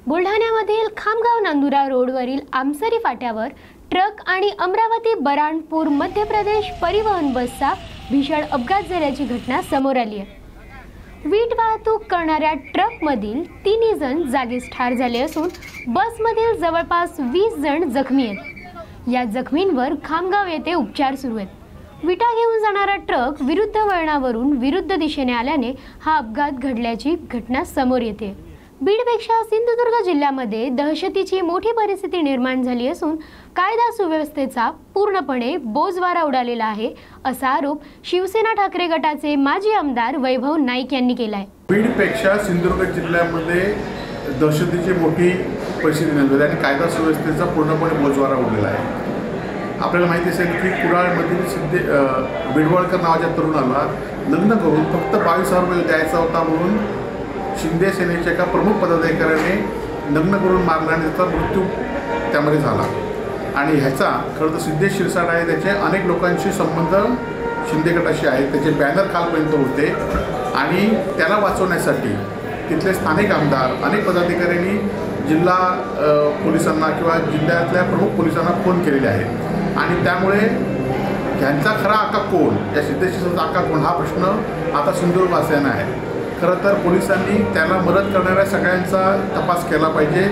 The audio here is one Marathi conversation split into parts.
बुलढाण्यामधील खामगाव नांदुरा रोडवरील आमसरी फाट्यावर ट्रक आणि अमरावती बराणपूर मध्य प्रदेश परिवहन बसचा भीषण अपघात झाल्याची घटना समोर आली आहे। वीट वाहतूक करणाऱ्या ट्रकमधील 3 जण जागीच ठार झाले असून बसमधील जवळपास 20 जण जखमी आहेत। या जखमींवर खामगाव येथे उपचार सुरू आहेत। विटा घेऊन जाणारा ट्रक विरुद्ध वळणावरून विरुद्ध दिशेने आल्याने हा अपघात घडल्याची घटना समोर येते। बीडपेक्षा सिंधुदुर्ग जिल्ह्यामध्ये दहशतीची मोठी परिस्थिती निर्माण झाली असून कायदा सुव्यवस्थेचा पूर्णपणे बोजवारा उडालेला आहे, असा आरोप शिवसेना ठाकरे गटाचे माजी आमदार वैभव नाईक यांनी केला आहे। बीडपेक्षा सिंधुदुर्ग जिल्ह्यामध्ये दहशतीची मोठी परिस्थिती निर्माण झाली आणि कायदा सुव्यवस्थेचा पूर्णपणे बोजवारा उडलेला आहे। आपल्याला माहिती असेल की कुडाळमधील बिडवळकर नावाच्या तरुणाला लग्न करून फक्त 22,000 रुपये द्यायचा होता म्हणून शिंदे सेनेच्या एका प्रमुख पदाधिकाऱ्याने लग्न करून मारला आणि त्याचा मृत्यू त्यामध्ये झाला। आणि ह्याचा खरं तर सिद्धेश शिरसाट आहे, त्याचे अनेक लोकांशी संबंध शिंदे गटाशी आहेत, त्याचे बॅनर कालपर्यंत होते आणि त्याला वाचवण्यासाठी तिथले स्थानिक आमदार अनेक पदाधिकाऱ्यांनी जिल्हा पोलिसांना किंवा जिल्ह्यातल्या प्रमुख पोलिसांना फोन केलेले आहेत। आणि त्यामुळे ह्यांचा खरा आका कोण, या सिद्धेश शिरसाटचा आका कोण हा प्रश्न आता सिंधुदुर्गवासियांना आहे। खरं तर पोलिसांनी त्याला मदत करणाऱ्या सगळ्यांचा तपास केला पाहिजे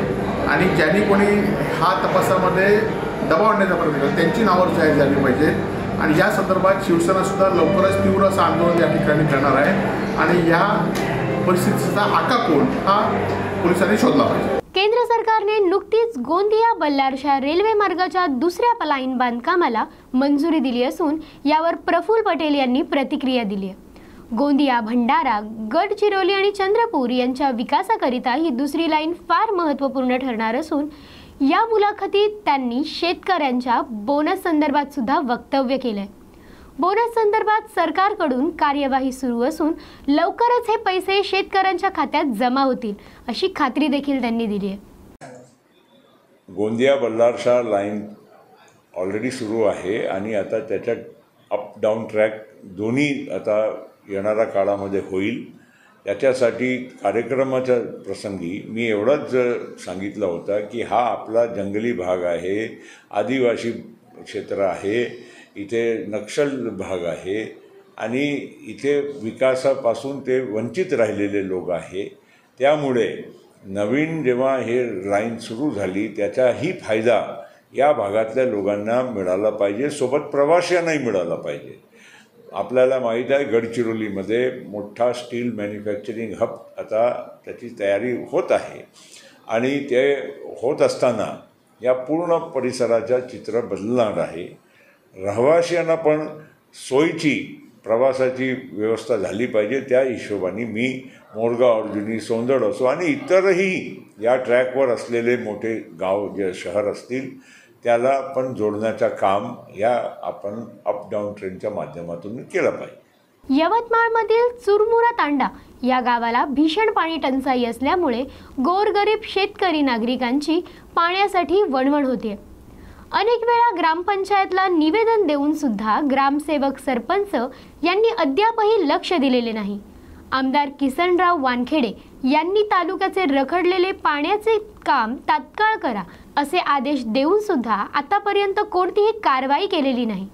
आणि ज्यांनी कोणी हा तपासामध्ये दबाव आणण्याचा प्रयत्न केला त्यांची नावं जाहीर झाली पाहिजेत। आणि या संदर्भात शिवसेनासुद्धा लवकरच तीव्र असं आंदोलन या ठिकाणी करणार आहे आणि या परिस्थितीचा आका कोण हा पोलिसांनी शोधला पाहिजे। केंद्र सरकारने नुकतीच गोंदिया बल्लारशा रेल्वे मार्गाच्या दुसऱ्या लाईन बांधकामाला मंजुरी दिली असून यावर प्रफुल्ल पटेल यांनी प्रतिक्रिया दिली आहे। गोंदिया, भंडारा, गडचिरोली आणि चंद्रपूर यांच्या विकासाकरिता ही दुसरी लाईन फार महत्त्वपूर्ण ठरणार असून या मुलाखतीत त्यांनी शेतकऱ्यांच्या बोनस संदर्भात सुद्धा वक्तव्य केलंय। बोनस संदर्भात सरकारकडून कार्यवाही सुरू असून लवकरच हे पैसे शेतकऱ्यांच्या खात्यात जमा होतील अशी खात्री देखील त्यांनी दिली आहे। गोंदिया बल्लारशा लाईन ऑलरेडी सुरू आहे आणि आता त्याच्या अप डाऊन ट्रॅक दोन्ही आता येणाऱ्या काळामध्ये होईल। याच्यासाठी कार्यक्रमाच्या प्रसंगी मी एवढंच सांगितलं होतं की हा आपला जंगली भाग आहे, आदिवासी क्षेत्र आहे, इथे नक्षल भाग आहे आणि इथे विकासापासून ते वंचित राहिलेले लोक आहे। त्यामुळे नवीन जेव्हा हे लाईन सुरू झाली त्याचाही फायदा या भागातल्या लोकांना मिळाला पाहिजे, सोबत प्रवाशांनाही मिळाला पाहिजे। आपल्याला माहीत आहे गडचिरोलीमध्ये मोठा स्टील मॅन्युफॅक्चरिंग हब आता त्याची तयारी होत आहे आणि ते होत असताना या पूर्ण परिसराचं चित्र बदलणार आहे। रहिवाशांना पण सोयीची प्रवासाची व्यवस्था झाली पाहिजे। त्या हिशोबाने मी मोरगाव, अर्जुनी, सोंदड असो आणि इतरही या ट्रॅकवर असलेले मोठे गाव जे शहर असतील त्याला पण जोडण्याचं काम या आपण अप डाऊन ट्रेनच्या माध्यमातून केलं पाहिजे। यवतमाळमधील चुरमुरा तांडा या गावाला भीषण पाणी टंचाई असल्यामुळे गोरगरीब शेतकरी नागरिकांची पाण्यासाठी वणवण होते। अनेक वेळा ग्रामपंचायतला निवेदन देऊन सुद्धा ग्रामसेवक, सरपंच यांनी अद्यापही लक्ष दिलेले नाही। आमदार किसनराव वानखेडे यांनी तालुक्याचे रखडलेले पाण्याचे काम तात्काळ करा असे आदेश देऊन सुद्धा आतापर्यंत कोणतीही कारवाई केलेली नाही।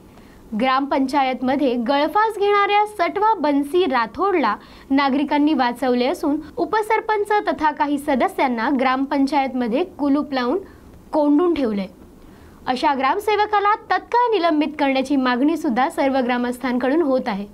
ग्रामपंचायतमध्ये गळफास घेणाऱ्या सटवा बन्सी राठोडला नागरिकांनी वाचवले असून उपसरपंच तथा काही सदस्यांना ग्रामपंचायतमध्ये कुलूप लावून कोंडून ठेवले। अशा ग्रामसेवकाला तत्काळ निलंबित करण्याची मागणी सुद्धा सर्व ग्रामस्थांकडून होत आहे।